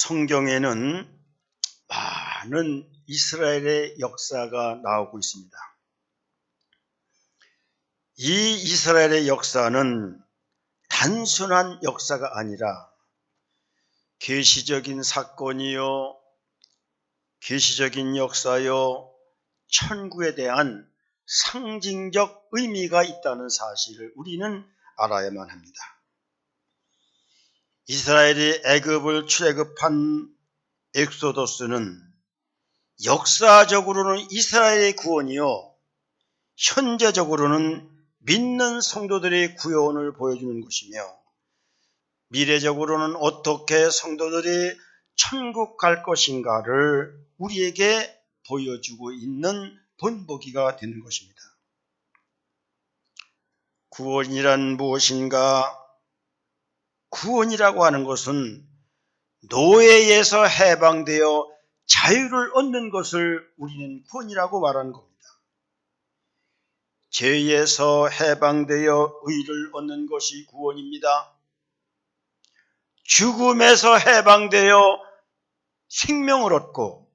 성경에는 많은 이스라엘의 역사가 나오고 있습니다. 이 이스라엘의 역사는 단순한 역사가 아니라 계시적인 사건이요, 계시적인 역사요, 천국에 대한 상징적 의미가 있다는 사실을 우리는 알아야만 합니다. 이스라엘이 애굽을 출애굽한 엑소더스는 역사적으로는 이스라엘의 구원이요, 현재적으로는 믿는 성도들의 구원을 보여주는 것이며, 미래적으로는 어떻게 성도들이 천국 갈 것인가를 우리에게 보여주고 있는 본보기가 되는 것입니다. 구원이란 무엇인가? 구원이라고 하는 것은 노예에서 해방되어 자유를 얻는 것을 우리는 구원이라고 말하는 겁니다. 죄에서 해방되어 의를 얻는 것이 구원입니다. 죽음에서 해방되어 생명을 얻고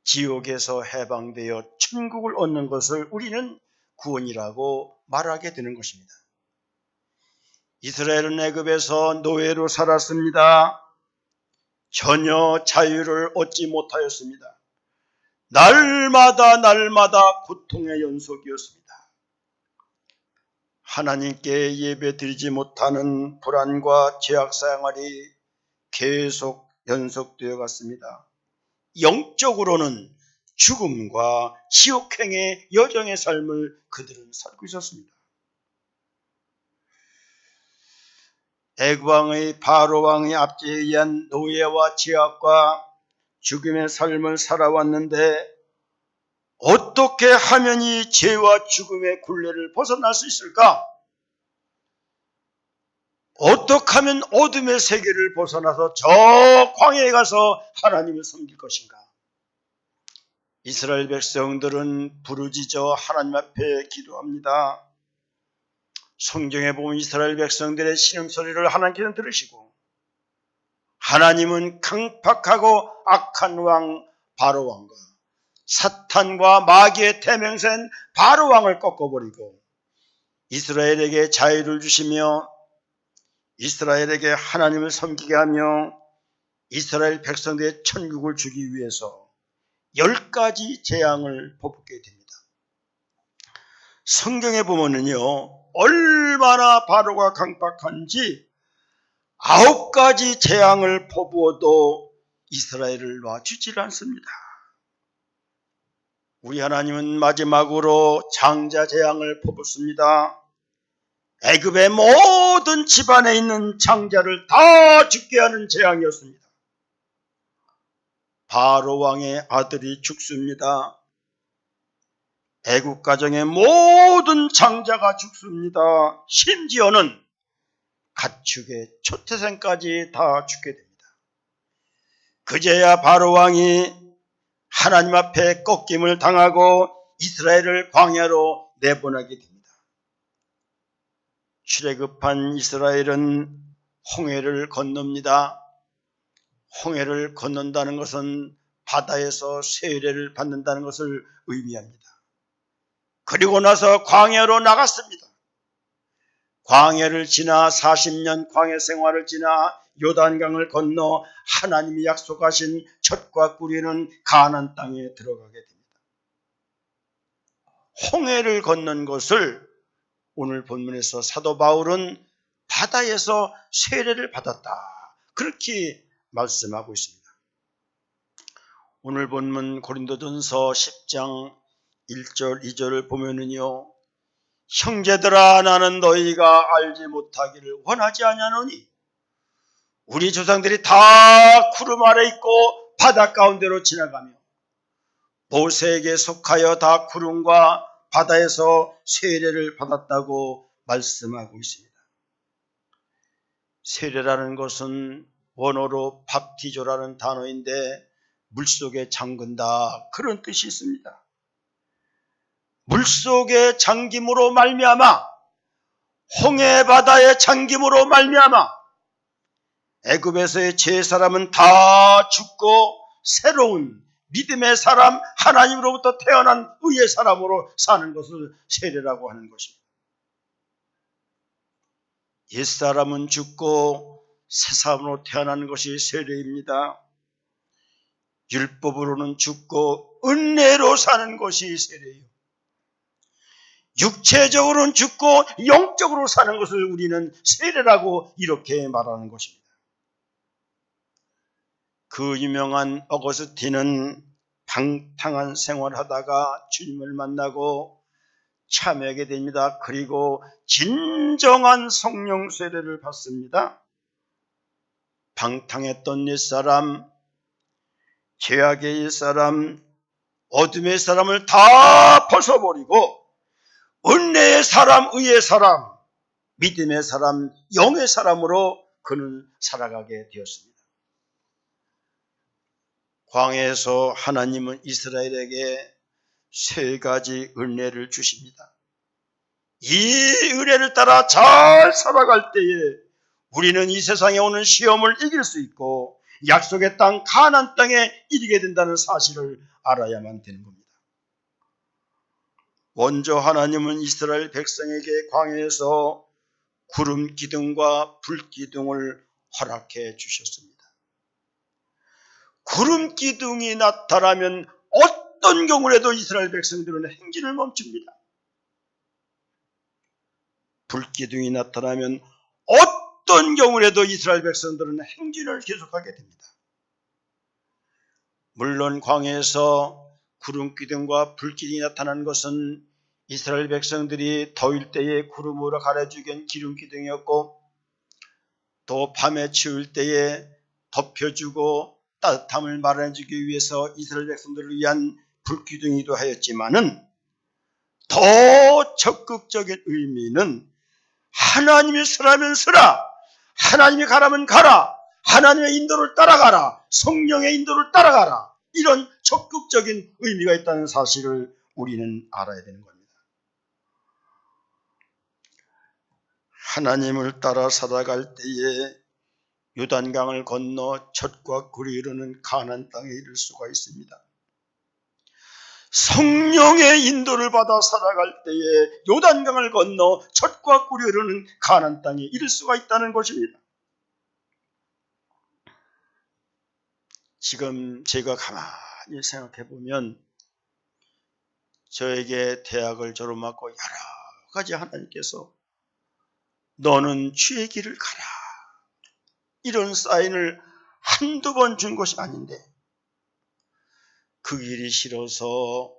지옥에서 해방되어 천국을 얻는 것을 우리는 구원이라고 말하게 되는 것입니다. 이스라엘은 애굽에서 노예로 살았습니다. 전혀 자유를 얻지 못하였습니다. 날마다 고통의 연속이었습니다. 하나님께 예배드리지 못하는 불안과 죄악 생활이 계속 연속되어 갔습니다. 영적으로는 죽음과 지옥행의 여정의 삶을 그들은 살고 있었습니다. 애굽 왕의 바로 왕의 압제에 의한 노예와 죄악과 죽음의 삶을 살아왔는데, 어떻게 하면 이 죄와 죽음의 굴레를 벗어날 수 있을까? 어떻게 하면 어둠의 세계를 벗어나서 저 광야에 가서 하나님을 섬길 것인가? 이스라엘 백성들은 부르짖어 하나님 앞에 기도합니다. 성경에 보면 이스라엘 백성들의 신음소리를 하나님께서 들으시고, 하나님은 강팍하고 악한 왕 바로 왕과 사탄과 마귀의 태명센 바로 왕을 꺾어버리고 이스라엘에게 자유를 주시며 이스라엘에게 하나님을 섬기게 하며 이스라엘 백성들의 천국을 주기 위해서 10가지 재앙을 퍼붓게 됩니다. 성경에 보면은요, 얼마나 바로가 강팍한지 9가지 재앙을 퍼부어도 이스라엘을 놔주질 않습니다. 우리 하나님은 마지막으로 장자 재앙을 퍼붓습니다. 애굽의 모든 집안에 있는 장자를 다 죽게 하는 재앙이었습니다. 바로 왕의 아들이 죽습니다. 애굽 가정의 모든 장자가 죽습니다. 심지어는 가축의 초태생까지 다 죽게 됩니다. 그제야 바로 왕이 하나님 앞에 꺾임을 당하고 이스라엘을 광야로 내보내게 됩니다. 출애굽한 이스라엘은 홍해를 건넙니다. 홍해를 건넌다는 것은 바다에서 세례를 받는다는 것을 의미합니다. 그리고 나서 광야로 나갔습니다. 광야를 지나 40년 광야 생활을 지나 요단강을 건너 하나님이 약속하신 젖과 꿀이는 가나안 땅에 들어가게 됩니다. 홍해를 건넌 것을 오늘 본문에서 사도 바울은 바다에서 세례를 받았다, 그렇게 말씀하고 있습니다. 오늘 본문 고린도전서 10장 1절 2절을 보면은요, 형제들아, 나는 너희가 알지 못하기를 원하지 아니하노니 우리 조상들이 다 구름 아래 있고 바다 가운데로 지나가며 모세에게 속하여 다 구름과 바다에서 세례를 받았다고 말씀하고 있습니다. 세례라는 것은 원어로 밥티조라는 단어인데 물속에 잠근다, 그런 뜻이 있습니다. 물속에 잠김으로 말미암아, 홍해 바다에 잠김으로 말미암아 애굽에서의 제 사람은 다 죽고 새로운 믿음의 사람, 하나님으로부터 태어난 의의 사람으로 사는 것을 세례라고 하는 것입니다. 옛사람은 죽고 새 사람으로 태어나는 것이 세례입니다. 율법으로는 죽고 은혜로 사는 것이 세례예요. 육체적으로는 죽고 영적으로 사는 것을 우리는 세례라고 이렇게 말하는 것입니다. 그 유명한 어거스틴은 방탕한 생활하다가 주님을 만나고 참여하게 됩니다. 그리고 진정한 성령 세례를 받습니다. 방탕했던 옛사람, 죄악의 옛사람, 어둠의 사람을 다 벗어버리고 은혜의 사람, 의의 사람, 믿음의 사람, 영의 사람으로 그는 살아가게 되었습니다. 광야에서 하나님은 이스라엘에게 세 가지 은혜를 주십니다. 이 은혜를 따라 잘 살아갈 때에 우리는 이 세상에 오는 시험을 이길 수 있고 약속의 땅 가나안 땅에 이르게 된다는 사실을 알아야만 되는 겁니다. 먼저 하나님은 이스라엘 백성에게 광야에서 구름 기둥과 불 기둥을 허락해 주셨습니다. 구름 기둥이 나타나면 어떤 경우라도 이스라엘 백성들은 행진을 멈춥니다. 불 기둥이 나타나면 어떤 경우라도 이스라엘 백성들은 행진을 계속하게 됩니다. 물론 광야에서 구름 기둥과 불 기둥이 나타나는 것은 이스라엘 백성들이 더울 때에 구름으로 가려주기엔 기름 기둥이었고, 또 밤에 추울 때에 덮여주고 따뜻함을 마련해주기 위해서 이스라엘 백성들을 위한 불 기둥이기도 하였지만은, 더 적극적인 의미는 하나님이 서라면 서라, 하나님이 가라면 가라, 하나님의 인도를 따라가라, 성령의 인도를 따라가라, 이런 적극적인 의미가 있다는 사실을 우리는 알아야 되는 겁니다. 하나님을 따라 살아갈 때에 요단강을 건너 젖과 꿀이 흐르는 가나안 땅에 이를 수가 있습니다. 성령의 인도를 받아 살아갈 때에 요단강을 건너 젖과 꿀이 흐르는 가나안 땅에 이를 수가 있다는 것입니다. 지금 제가 가만히 생각해 보면 저에게 대학을 졸업하고 여러 가지 하나님께서 너는 주의 길을 가라, 이런 사인을 한두 번 준 것이 아닌데, 그 길이 싫어서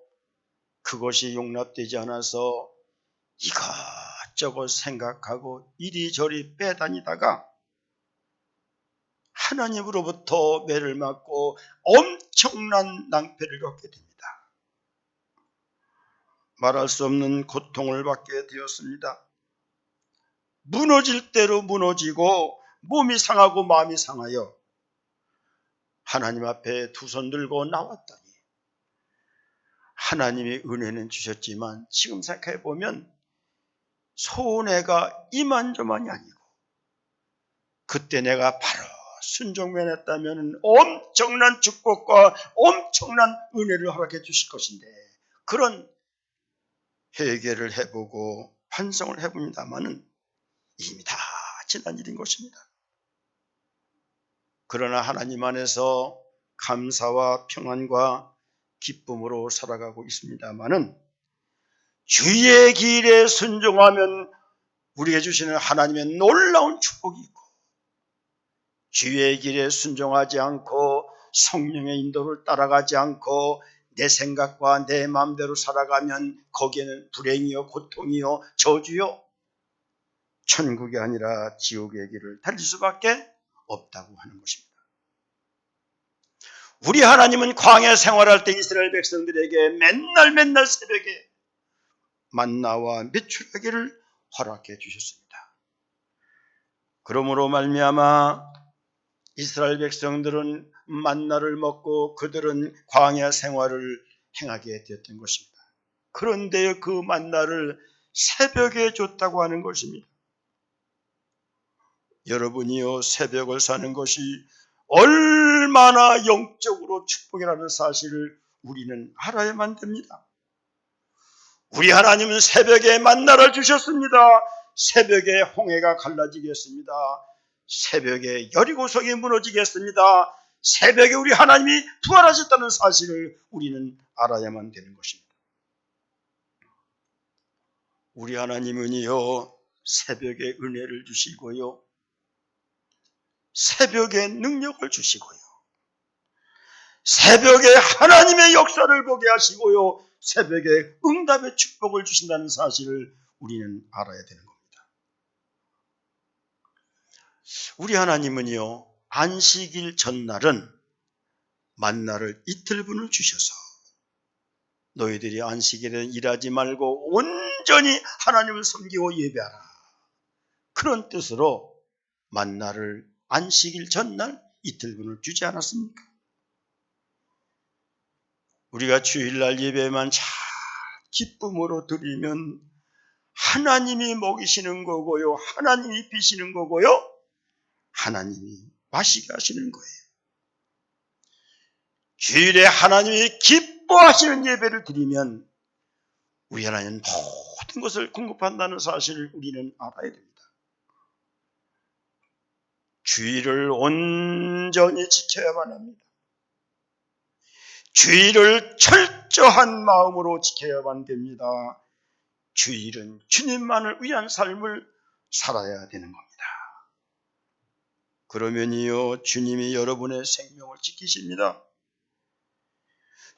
그것이 용납되지 않아서 이것저것 생각하고 이리저리 빼다니다가 하나님으로부터 매를 맞고 엄청난 낭패를 겪게 됩니다. 말할 수 없는 고통을 받게 되었습니다. 무너질 대로 무너지고 몸이 상하고 마음이 상하여 하나님 앞에 두 손 들고 나왔더니 하나님이 은혜는 주셨지만 지금 생각해 보면 손해가 이만저만이 아니고, 그때 내가 바로 순종면했다면 엄청난 축복과 엄청난 은혜를 허락해 주실 것인데, 그런 회개를 해보고 반성을 해봅니다마는 이미 다 지난 일인 것입니다. 그러나 하나님 안에서 감사와 평안과 기쁨으로 살아가고 있습니다마는, 주의 길에 순종하면 우리에게 주시는 하나님의 놀라운 축복이 있고, 주의 길에 순종하지 않고 성령의 인도를 따라가지 않고 내 생각과 내 마음대로 살아가면 거기에는 불행이요 고통이요 저주요 천국이 아니라 지옥의 길을 달릴 수밖에 없다고 하는 것입니다. 우리 하나님은 광야 생활할 때 이스라엘 백성들에게 맨날 새벽에 만나와 메추라기를 허락해 주셨습니다. 그러므로 말미암아 이스라엘 백성들은 만나를 먹고 그들은 광야 생활을 행하게 되었던 것입니다. 그런데 그 만나를 새벽에 줬다고 하는 것입니다. 여러분이요, 새벽을 사는 것이 얼마나 영적으로 축복이라는 사실을 우리는 알아야만 됩니다. 우리 하나님은 새벽에 만나를 주셨습니다. 새벽에 홍해가 갈라지겠습니다. 새벽에 여리고성이 무너지겠습니다. 새벽에 우리 하나님이 부활하셨다는 사실을 우리는 알아야만 되는 것입니다. 우리 하나님은요, 새벽에 은혜를 주시고요, 새벽에 능력을 주시고요, 새벽에 하나님의 역사를 보게 하시고요, 새벽에 응답의 축복을 주신다는 사실을 우리는 알아야 되는 겁니다. 우리 하나님은요, 안식일 전날은 만나를 이틀분을 주셔서 너희들이 안식일에는 일하지 말고 온전히 하나님을 섬기고 예배하라, 그런 뜻으로 만나를 안식일 전날 이틀분을 주지 않았습니까? 우리가 주일날 예배만 잘 기쁨으로 드리면 하나님이 먹이시는 거고요, 하나님이 비시는 거고요, 하나님이 마시게 하시는 거예요. 주일에 하나님이 기뻐하시는 예배를 드리면 우리 하나님은 모든 것을 공급한다는 사실을 우리는 알아야 됩니다. 주일을 온전히 지켜야만 합니다. 주일을 철저한 마음으로 지켜야만 됩니다. 주일은 주님만을 위한 삶을 살아야 되는 겁니다. 그러면요, 주님이 여러분의 생명을 지키십니다.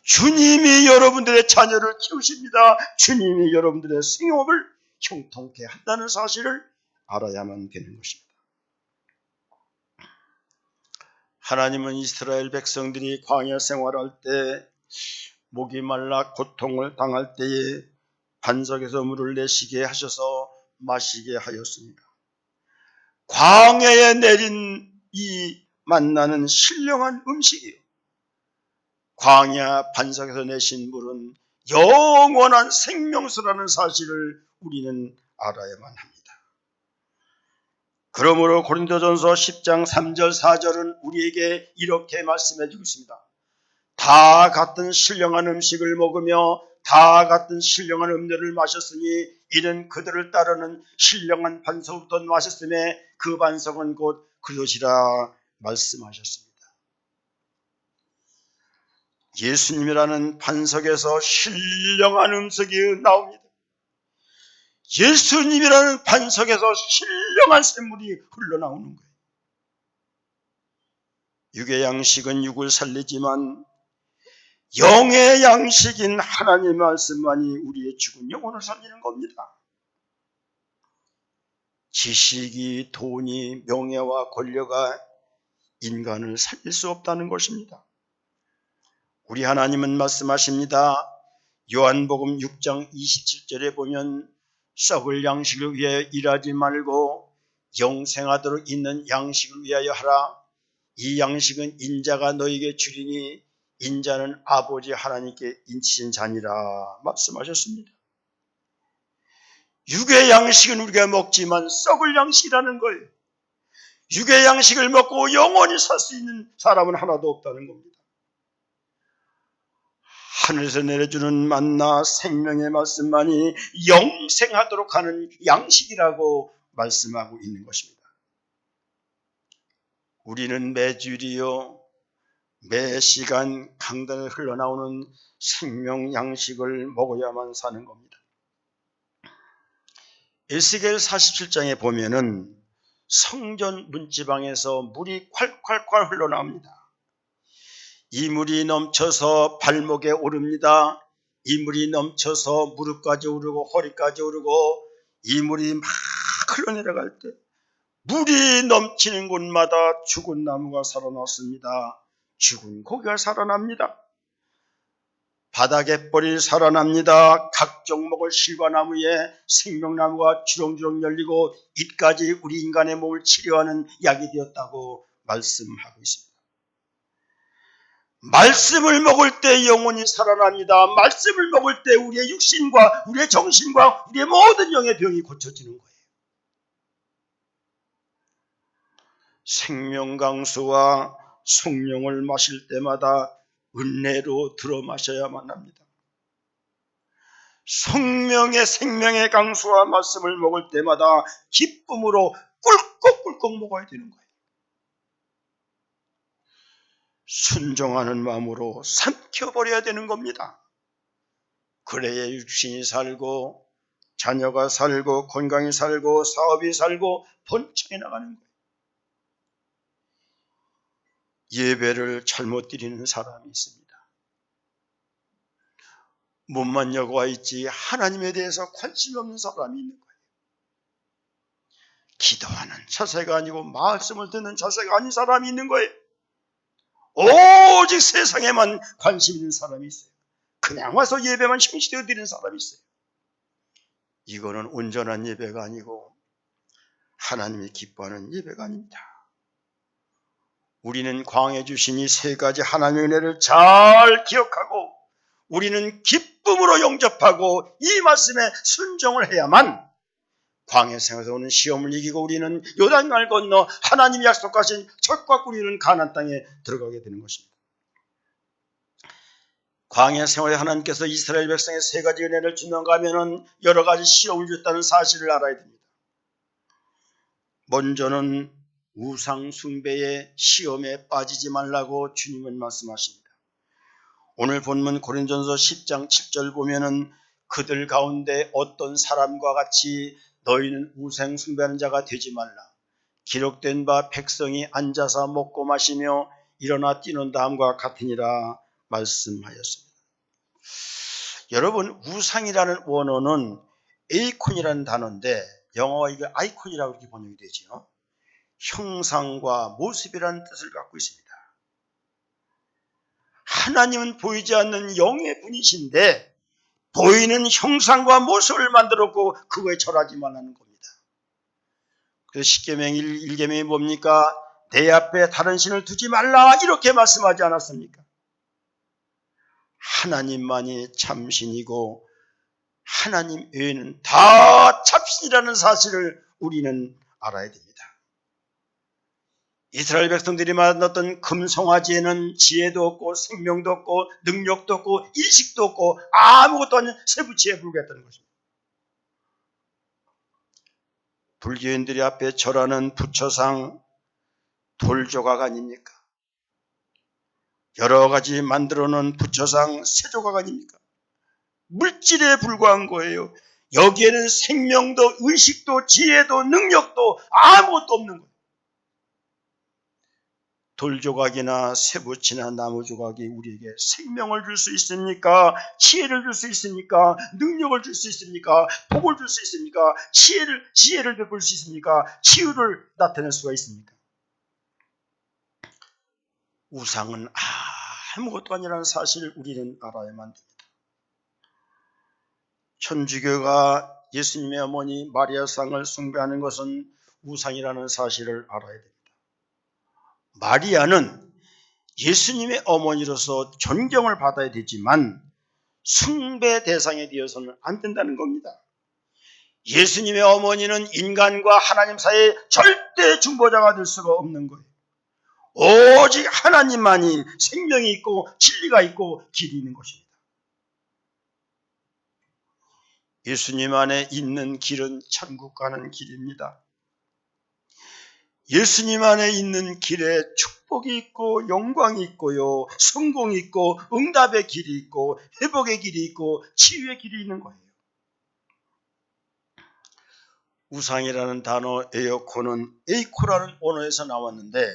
주님이 여러분들의 자녀를 키우십니다. 주님이 여러분들의 생업을 형통케 한다는 사실을 알아야만 되는 것입니다. 하나님은 이스라엘 백성들이 광야 생활할 때 목이 말라 고통을 당할 때에 반석에서 물을 내시게 하셔서 마시게 하였습니다. 광야에 내린 이 만나는 신령한 음식이에요. 광야 반석에서 내신 물은 영원한 생명수라는 사실을 우리는 알아야만 합니다. 그러므로 고린도전서 10장 3절 4절은 우리에게 이렇게 말씀해 주고 있습니다. 다 같은 신령한 음식을 먹으며 다 같은 신령한 음료를 마셨으니 이는 그들을 따르는 신령한 반석부터 마셨음에 그 반석은 곧 그것이라 말씀하셨습니다. 예수님이라는 반석에서 신령한 음식이 나옵니다. 예수님이라는 반석에서 신령한 샘물이 흘러나오는 거예요. 육의 양식은 육을 살리지만 영의 양식인 하나님의 말씀만이 우리의 죽은 영혼을 살리는 겁니다. 지식이, 돈이, 명예와 권력이 인간을 살릴 수 없다는 것입니다. 우리 하나님은 말씀하십니다. 요한복음 6장 27절에 보면 썩을 양식을 위하여 일하지 말고 영생하도록 있는 양식을 위하여 하라. 이 양식은 인자가 너에게 주리니 인자는 아버지 하나님께 인치신 자니라 말씀하셨습니다. 육의 양식은 우리가 먹지만 썩을 양식이라는 거예요. 육의 양식을 먹고 영원히 살 수 있는 사람은 하나도 없다는 겁니다. 하늘에서 내려주는 만나 생명의 말씀만이 영생하도록 하는 양식이라고 말씀하고 있는 것입니다. 우리는 매주일이요, 매 시간 강단에 흘러나오는 생명 양식을 먹어야만 사는 겁니다. 에스겔 47장에 보면은 성전 문지방에서 물이 콸콸콸 흘러나옵니다. 이 물이 넘쳐서 발목에 오릅니다. 이 물이 넘쳐서 무릎까지 오르고 허리까지 오르고 이 물이 막 흘러내려갈 때 물이 넘치는 곳마다 죽은 나무가 살아났습니다. 죽은 고기가 살아납니다. 바닥에 뿔이 살아납니다. 각 종목을 실과나무에 생명나무가 주렁주렁 열리고 이까지 우리 인간의 몸을 치료하는 약이 되었다고 말씀하고 있습니다. 말씀을 먹을 때 영혼이 살아납니다. 말씀을 먹을 때 우리의 육신과 우리의 정신과 우리의 모든 영의 병이 고쳐지는 거예요. 생명강수와 성령을 마실 때마다 은혜로 들어 마셔야만 합니다. 생명의 강수와 말씀을 먹을 때마다 기쁨으로 꿀꺽꿀꺽 먹어야 되는 거예요. 순종하는 마음으로 삼켜버려야 되는 겁니다. 그래야 육신이 살고 자녀가 살고 건강히 살고 사업이 살고 번창해 나가는 거예요. 예배를 잘못 드리는 사람이 있습니다. 몸만 여고와 있지 하나님에 대해서 관심이 없는 사람이 있는 거예요. 기도하는 자세가 아니고 말씀을 듣는 자세가 아닌 사람이 있는 거예요. 오직 세상에만 관심 있는 사람이 있어요. 그냥 와서 예배만 형식되어 드리는 사람이 있어요. 이거는 온전한 예배가 아니고 하나님이 기뻐하는 예배가 아닙니다. 우리는 광해 주신 이 세 가지 하나님의 은혜를 잘 기억하고 우리는 기쁨으로 영접하고 이 말씀에 순종을 해야만 광해 생활에서 오는 시험을 이기고 우리는 요단강을 건너 하나님이 약속하신 젖과 꿀이 흐르는 가나안 땅에 들어가게 되는 것입니다. 광야 생활에 하나님께서 이스라엘 백성의 세 가지 은혜를 주는가 하면 여러 가지 시험을 줬다는 사실을 알아야 됩니다. 먼저는 우상 숭배의 시험에 빠지지 말라고 주님은 말씀하십니다. 오늘 본문 고린도전서 10장 7절 보면은 그들 가운데 어떤 사람과 같이 너희는 우상 숭배하는 자가 되지 말라. 기록된 바 백성이 앉아서 먹고 마시며 일어나 뛰는 다음과 같으니라 말씀하였습니다. 여러분, 우상이라는 원어는 에이콘이라는 단어인데 영어와 이거 아이콘이라고 이렇게 번역이 되죠. 형상과 모습이라는 뜻을 갖고 있습니다. 하나님은 보이지 않는 영의 분이신데 보이는 형상과 모습을 만들었고 그거에 절하지 말라는 겁니다. 그래서 십계명 1계명이 뭡니까? 내 앞에 다른 신을 두지 말라 이렇게 말씀하지 않았습니까? 하나님만이 참신이고 하나님 외에는 다 잡신이라는 사실을 우리는 알아야 됩니다. 이스라엘 백성들이 만났던 금송아지에는 지혜도 없고 생명도 없고 능력도 없고 인식도 없고 아무것도 아닌 쇠붙이에 불과했다는 것입니다. 불교인들이 앞에 절하는 부처상 돌조각 아닙니까? 여러 가지 만들어 놓은 부처상 세조각 아닙니까? 물질에 불과한 거예요. 여기에는 생명도 의식도 지혜도 능력도 아무것도 없는 거예요. 돌조각이나 쇠붙이나 나무조각이 우리에게 생명을 줄 수 있습니까? 지혜를 줄 수 있습니까? 능력을 줄 수 있습니까? 복을 줄 수 있습니까? 지혜를 베풀 수 있습니까? 치유를 나타낼 수가 있습니까? 우상은 아무것도 아니라는 사실을 우리는 알아야만 됩니다. 천주교가 예수님의 어머니 마리아상을 숭배하는 것은 우상이라는 사실을 알아야 됩니다. 마리아는 예수님의 어머니로서 존경을 받아야 되지만 숭배 대상이 되어서는 안 된다는 겁니다. 예수님의 어머니는 인간과 하나님 사이에 절대 중보자가 될 수가 없는 거예요. 오직 하나님만이 생명이 있고 진리가 있고 길이 있는 것입니다. 예수님 안에 있는 길은 천국 가는 길입니다. 예수님 안에 있는 길에 축복이 있고 영광이 있고요, 성공이 있고 응답의 길이 있고 회복의 길이 있고 치유의 길이 있는 거예요. 우상이라는 단어 에어코는 에이코라는 언어에서 나왔는데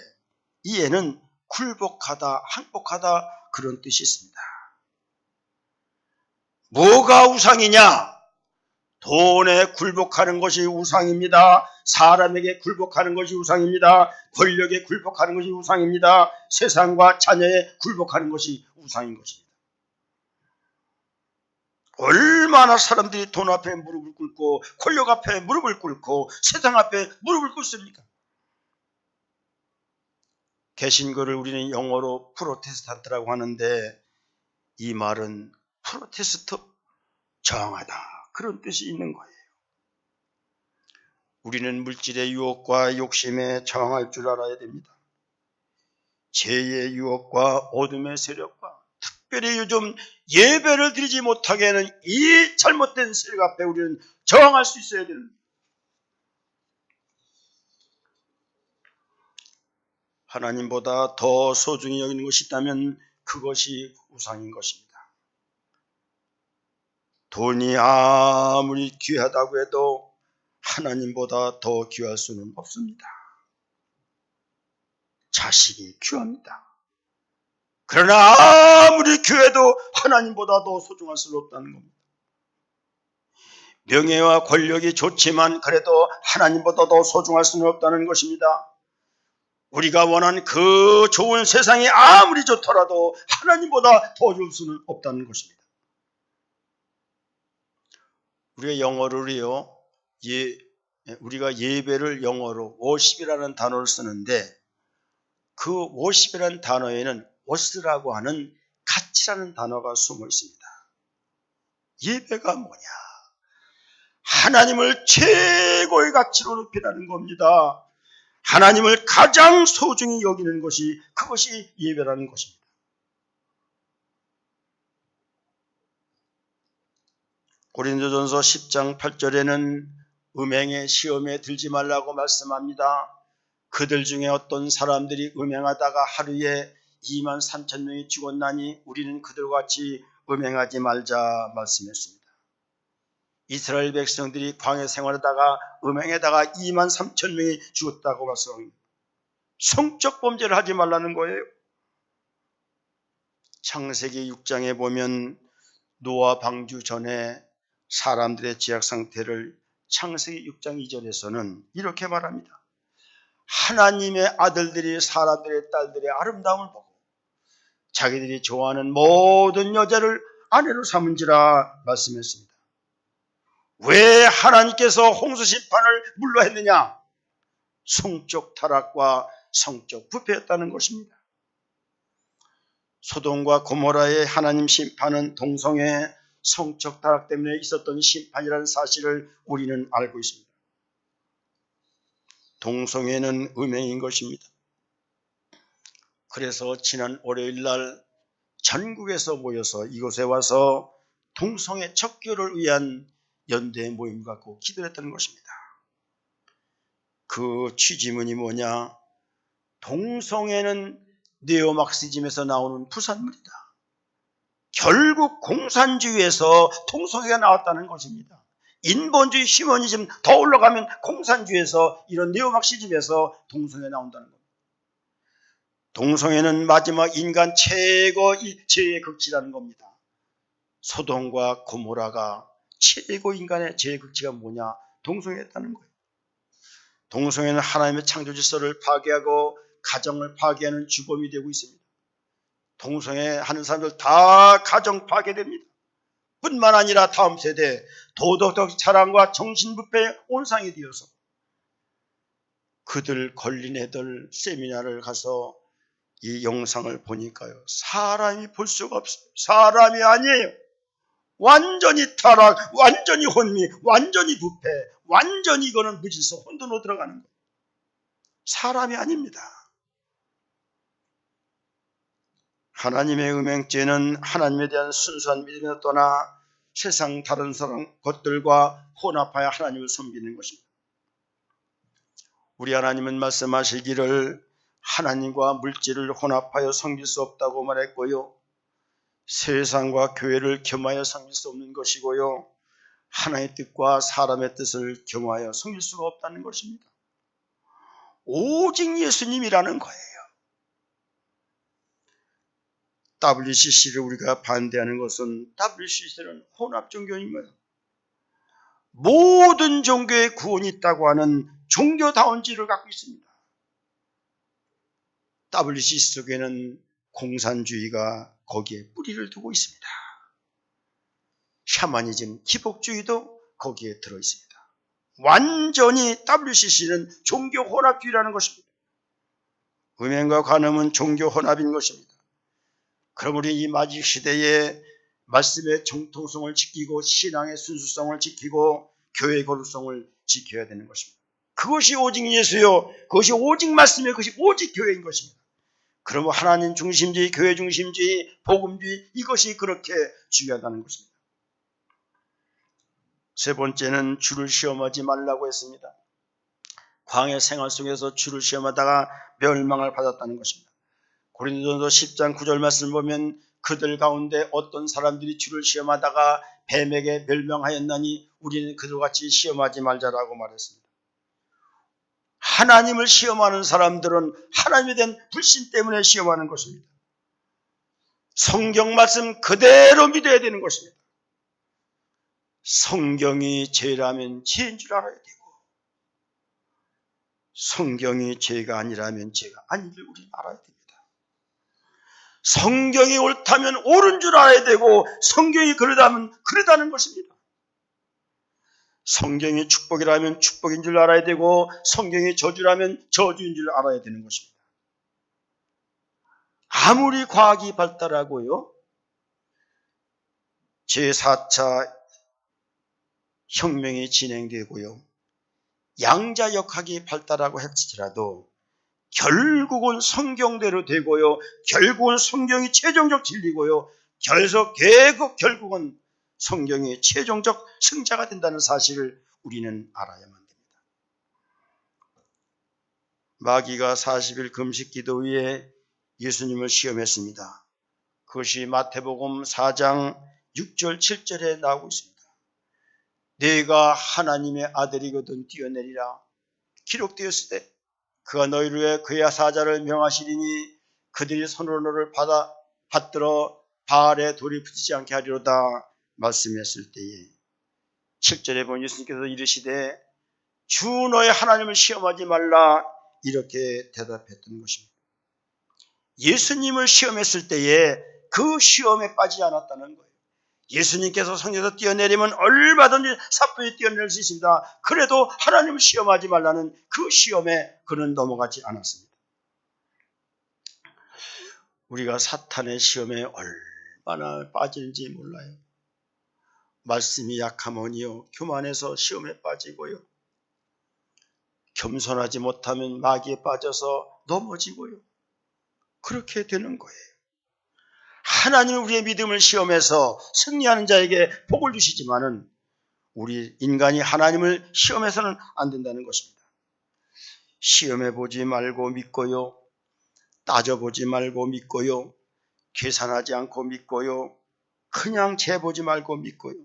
이 애는 굴복하다, 항복하다 그런 뜻이 있습니다. 뭐가 우상이냐? 돈에 굴복하는 것이 우상입니다. 사람에게 굴복하는 것이 우상입니다. 권력에 굴복하는 것이 우상입니다. 세상과 자녀에 굴복하는 것이 우상인 것입니다. 얼마나 사람들이 돈 앞에 무릎을 꿇고 권력 앞에 무릎을 꿇고 세상 앞에 무릎을 꿇습니까? 개신교를 우리는 영어로 프로테스탄트라고 하는데 이 말은 프로테스트 저항하다 그런 뜻이 있는 거예요. 우리는 물질의 유혹과 욕심에 저항할 줄 알아야 됩니다. 죄의 유혹과 어둠의 세력과 특별히 요즘 예배를 드리지 못하게 하는 이 잘못된 세력 앞에 우리는 저항할 수 있어야 됩니다. 하나님보다 더 소중히 여기는 것이 있다면 그것이 우상인 것입니다. 돈이 아무리 귀하다고 해도 하나님보다 더 귀할 수는 없습니다. 자식이 귀합니다. 그러나 아무리 귀해도 하나님보다 더 소중할 수는 없다는 겁니다. 명예와 권력이 좋지만 그래도 하나님보다 더 소중할 수는 없다는 것입니다. 우리가 원하는 그 좋은 세상이 아무리 좋더라도 하나님보다 더 좋을 수는 없다는 것입니다. 우리가 영어로요, 우리가 예배를 영어로 worship이라는 단어를 쓰는데 그 worship이라는 단어에는 worth라고 하는 가치라는 단어가 숨어 있습니다. 예배가 뭐냐? 하나님을 최고의 가치로 높이라는 겁니다. 하나님을 가장 소중히 여기는 것이 그것이 예배라는 것입니다. 고린도전서 10장 8절에는 음행의 시험에 들지 말라고 말씀합니다. 그들 중에 어떤 사람들이 음행하다가 하루에 23,000명이 죽었나니 우리는 그들과 같이 음행하지 말자 말씀했습니다. 이스라엘 백성들이 광야 생활하다가 음행에다가 23,000명이 죽었다고 말씀합니다. 성적 범죄를 하지 말라는 거예요. 창세기 6장에 보면 노아 방주 전에 사람들의 죄악 상태를 창세기 6장 2절에서는 이렇게 말합니다. 하나님의 아들들이 사람들의 딸들의 아름다움을 보고 자기들이 좋아하는 모든 여자를 아내로 삼은지라 말씀했습니다. 왜 하나님께서 홍수 심판을 물러 했느냐? 성적 타락과 성적 부패였다는 것입니다. 소돔과 고모라의 하나님 심판은 동성애 성적 타락 때문에 있었던 심판이라는 사실을 우리는 알고 있습니다. 동성애는 음행인 것입니다. 그래서 지난 월요일 날 전국에서 모여서 이곳에 와서 동성애 척결을 위한 연대 모임을 갖고 기도했던 것입니다. 그 취지문이 뭐냐? 동성애는 네오막시즘에서 나오는 부산물이다. 결국 공산주의에서 동성애가 나왔다는 것입니다. 인본주의 휴머니즘 더 올라가면 공산주의에서 이런 네오막시즘에서 동성애 나온다는 겁니다. 동성애는 마지막 인간 최고의 죄의 극치라는 겁니다. 소돔과 고모라가 최고 인간의 죄의 극치가 뭐냐? 동성애였다는 거예요. 동성애는 하나님의 창조 질서를 파괴하고 가정을 파괴하는 주범이 되고 있습니다. 동성애 하는 사람들 다 가정 파괴됩니다. 뿐만 아니라 다음 세대 도덕적 자랑과 정신부패의 온상이 되어서 그들 걸린 애들 세미나를 가서 이 영상을 보니까요, 사람이 볼 수가 없어요. 사람이 아니에요. 완전히 타락, 완전히 혼미, 완전히 부패, 완전히 이거는 무질서 혼돈으로 들어가는 거예요. 사람이 아닙니다. 하나님의 음행죄는 하나님에 대한 순수한 믿음을 떠나 세상 다른 사람 것들과 혼합하여 하나님을 섬기는 것입니다. 우리 하나님은 말씀하시기를 하나님과 물질을 혼합하여 섬길 수 없다고 말했고요. 세상과 교회를 겸하여 섬길 수 없는 것이고요. 하나님의 뜻과 사람의 뜻을 겸하여 섬길 수가 없다는 것입니다. 오직 예수님이라는 거예요. WCC를 우리가 반대하는 것은 WCC는 혼합 종교인 거예요. 모든 종교에 구원이 있다고 하는 종교다운지를 갖고 있습니다. WCC 속에는 공산주의가 거기에 뿌리를 두고 있습니다. 샤머니즘, 기복주의도 거기에 들어있습니다. 완전히 WCC는 종교 혼합주의라는 것입니다. 음행과 간음은 종교 혼합인 것입니다. 그럼 우리 이 마지막 시대에 말씀의 정통성을 지키고 신앙의 순수성을 지키고 교회의 거룩성을 지켜야 되는 것입니다. 그것이 오직 예수요, 그것이 오직 말씀이요, 그것이 오직 교회인 것입니다. 그러면 하나님 중심주의, 교회 중심주의, 복음주의, 이것이 그렇게 중요하다는 것입니다. 세 번째는 주를 시험하지 말라고 했습니다. 광야 생활 속에서 주를 시험하다가 멸망을 받았다는 것입니다. 고린도전서 10장 9절 말씀을 보면 그들 가운데 어떤 사람들이 주를 시험하다가 뱀에게 멸망하였나니 우리는 그들같이 시험하지 말자라고 말했습니다. 하나님을 시험하는 사람들은 하나님에 대한 불신 때문에 시험하는 것입니다. 성경 말씀 그대로 믿어야 되는 것입니다. 성경이 죄라면 죄인 줄 알아야 되고, 성경이 죄가 아니라면 죄가 아닌 줄 우리는 알아야 됩니다. 성경이 옳다면 옳은 줄 알아야 되고, 성경이 그러다면 그러다는 것입니다. 성경이 축복이라면 축복인 줄 알아야 되고, 성경이 저주라면 저주인 줄 알아야 되는 것입니다. 아무리 과학이 발달하고요, 제4차 혁명이 진행되고요, 양자역학이 발달하고 할지라도 결국은 성경대로 되고요, 결국은 성경이 최종적 진리고요, 결국은 성경이 최종적 승자가 된다는 사실을 우리는 알아야만 됩니다. 마귀가 40일 금식 기도 후에 예수님을 시험했습니다. 그것이 마태복음 4장 6절 7절에 나오고 있습니다. 네가 하나님의 아들이거든 뛰어내리라. 기록되었을 때 그가 너희를 위해 그의 사자를 명하시리니 그들이 손으로 너를 받들어 발에 돌이 붙이지 않게 하리로다 말씀했을 때에 7절에 보면 예수님께서 이르시되 주 너의 하나님을 시험하지 말라 이렇게 대답했던 것입니다. 예수님을 시험했을 때에 그 시험에 빠지지 않았다는 거예요. 예수님께서 성경에서 뛰어내리면 얼마든지 사뿐히 뛰어낼 수 있습니다. 그래도 하나님을 시험하지 말라는 그 시험에 그는 넘어가지 않았습니다. 우리가 사탄의 시험에 얼마나 빠지는지 몰라요. 말씀이 약하면요, 교만해서 시험에 빠지고요, 겸손하지 못하면 마귀에 빠져서 넘어지고요, 그렇게 되는 거예요. 하나님은 우리의 믿음을 시험해서 승리하는 자에게 복을 주시지만은 우리 인간이 하나님을 시험해서는 안 된다는 것입니다. 시험해 보지 말고 믿고요, 따져보지 말고 믿고요, 계산하지 않고 믿고요, 그냥 재보지 말고 믿고요.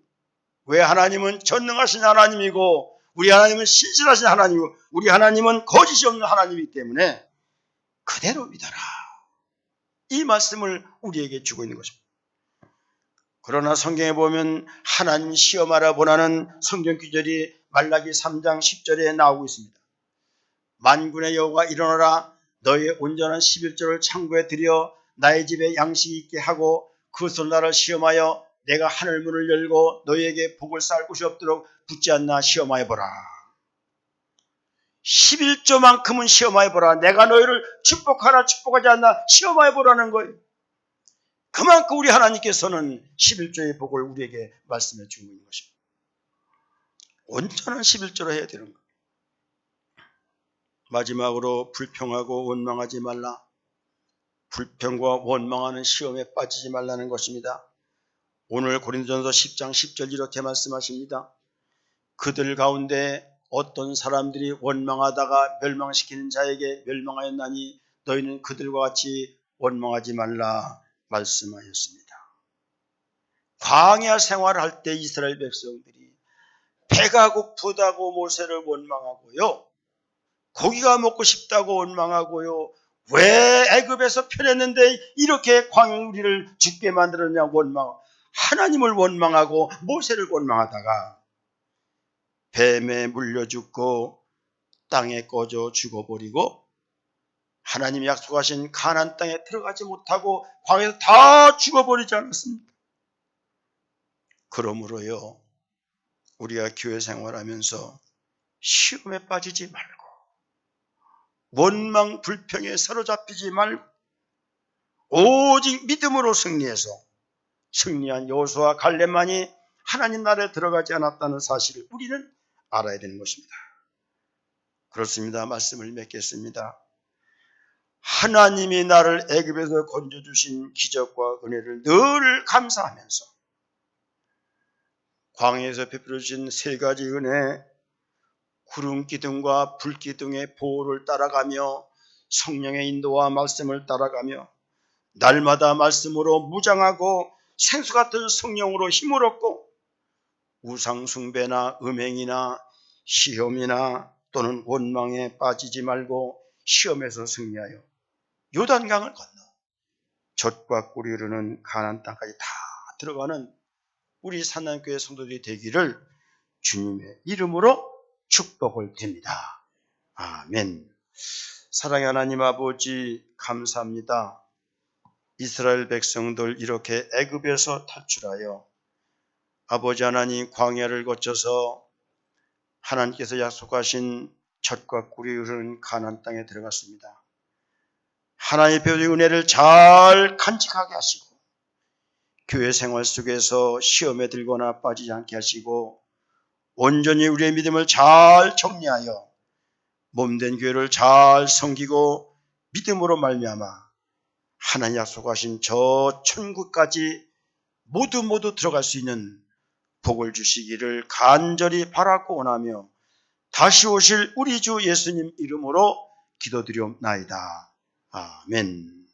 왜? 하나님은 전능하신 하나님이고 우리 하나님은 신실하신 하나님이고 우리 하나님은 거짓이 없는 하나님이기 때문에 그대로 믿어라, 이 말씀을 우리에게 주고 있는 것입니다. 그러나 성경에 보면 하나님 시험하라 보라는 성경 구절이 말라기 3장 10절에 나오고 있습니다. 만군의 여호와가 일어나라, 너의 온전한 11조를 창고에 들여 나의 집에 양식이 있게 하고 그것으로 나를 시험하여 내가 하늘문을 열고 너희에게 복을 쌓을 곳이 없도록 붙지 않나 시험하여 보라. 11조만큼은 시험하여 보라. 내가 너희를 축복하나 축복하지 않나 시험하여 보라는 거예요. 그만큼 우리 하나님께서는 11조의 복을 우리에게 말씀해 주고 있는 것입니다. 온전한 11조로 해야 되는 거예요. 마지막으로 불평하고 원망하지 말라. 불평과 원망하는 시험에 빠지지 말라는 것입니다. 오늘 고린도전서 10장 10절 이렇게 말씀하십니다. 그들 가운데 어떤 사람들이 원망하다가 멸망시키는 자에게 멸망하였나니 너희는 그들과 같이 원망하지 말라 말씀하였습니다. 광야 생활할 때 이스라엘 백성들이 배가 고프다고 모세를 원망하고요, 고기가 먹고 싶다고 원망하고요, 왜 애굽에서 편했는데 이렇게 광야 우리를 죽게 만들었냐 원망, 하나님을 원망하고 모세를 원망하다가 뱀에 물려 죽고 땅에 꺼져 죽어버리고 하나님이 약속하신 가나안 땅에 들어가지 못하고 광야에서 다 죽어버리지 않았습니까? 그러므로요, 우리가 교회 생활하면서 시험에 빠지지 말고 원망 불평에 사로잡히지 말고 오직 믿음으로 승리해서 승리한 여호수아와 갈렙만이 하나님 나라에 들어가지 않았다는 사실을 우리는 알아야 되는 것입니다. 그렇습니다. 말씀을 맺겠습니다. 하나님이 나를 애굽에서 건져주신 기적과 은혜를 늘 감사하면서 광야에서 베풀어 주신 세 가지 은혜, 구름 기둥과 불 기둥의 보호를 따라가며 성령의 인도와 말씀을 따라가며 날마다 말씀으로 무장하고 생수 같은 성령으로 힘을 얻고 우상 숭배나 음행이나 시험이나 또는 원망에 빠지지 말고 시험에서 승리하여 요단강을 건너 젖과 꿀이 흐르는 가나안 땅까지 다 들어가는 우리 산남교회 성도들이 되기를 주님의 이름으로 축복을 드립니다. 아멘. 사랑의 하나님 아버지 감사합니다. 이스라엘 백성들 이렇게 애굽에서 탈출하여 아버지 하나님 광야를 거쳐서 하나님께서 약속하신 젖과 꿀이 흐르는 가나안 땅에 들어갔습니다. 하나님의 배우의 은혜를 잘 간직하게 하시고 교회 생활 속에서 시험에 들거나 빠지지 않게 하시고 온전히 우리의 믿음을 잘 정리하여 몸된 교회를 잘 섬기고 믿음으로 말미암아 하나님 약속하신 저 천국까지 모두 들어갈 수 있는 복을 주시기를 간절히 바라고 원하며 다시 오실 우리 주 예수님 이름으로 기도드리옵나이다. 아멘.